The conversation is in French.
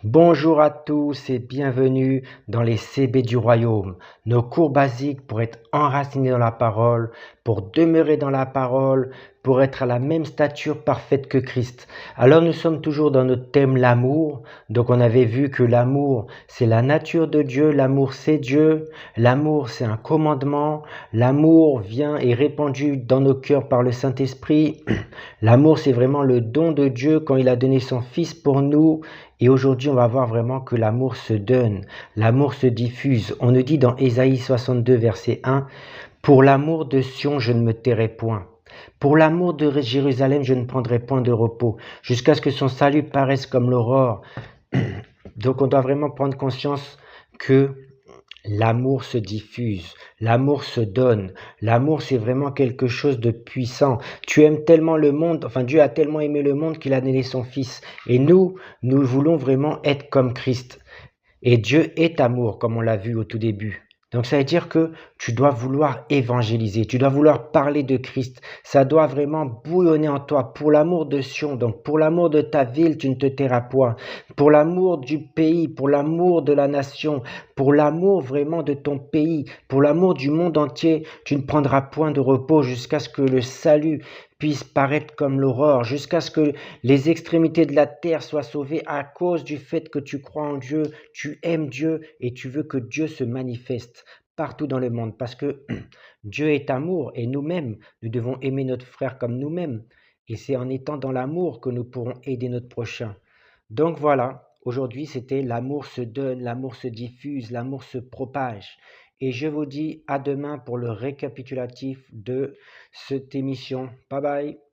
Bonjour à tous et bienvenue dans les CB du Royaume, nos cours basiques pour être enracinés dans la parole, pour demeurer dans la parole, pour être à la même stature parfaite que Christ. Alors nous sommes toujours dans notre thème l'amour. Donc on avait vu que l'amour c'est la nature de Dieu, l'amour c'est Dieu, l'amour c'est un commandement, l'amour vient et répandu dans nos cœurs par le Saint-Esprit. L'amour c'est vraiment le don de Dieu quand il a donné son Fils pour nous. Et aujourd'hui, on va voir vraiment que l'amour se donne, l'amour se diffuse. On nous dit dans Ésaïe 62, verset 1, « Pour l'amour de Sion, je ne me tairai point. Pour l'amour de Jérusalem, je ne prendrai point de repos, jusqu'à ce que son salut paraisse comme l'aurore. » Donc on doit vraiment prendre conscience que l'amour se diffuse, l'amour se donne, l'amour c'est vraiment quelque chose de puissant. Tu aimes tellement le monde, enfin Dieu a tellement aimé le monde qu'il a donné son Fils. Et nous voulons vraiment être comme Christ. Et Dieu est amour, comme on l'a vu au tout début. Donc ça veut dire que tu dois vouloir évangéliser, tu dois vouloir parler de Christ. Ça doit vraiment bouillonner en toi pour l'amour de Sion. Donc pour l'amour de ta ville, tu ne te tairas point. Pour l'amour du pays, pour l'amour de la nation, pour l'amour vraiment de ton pays, pour l'amour du monde entier, tu ne prendras point de repos jusqu'à ce que le salut puisse paraître comme l'aurore, jusqu'à ce que les extrémités de la terre soient sauvées à cause du fait que tu crois en Dieu, tu aimes Dieu et tu veux que Dieu se manifeste partout dans le monde parce que Dieu est amour et nous-mêmes, nous devons aimer notre frère comme nous-mêmes. Et c'est en étant dans l'amour que nous pourrons aider notre prochain. Donc voilà, aujourd'hui c'était l'amour se donne, l'amour se diffuse, l'amour se propage. Et je vous dis à demain pour le récapitulatif de cette émission. Bye bye.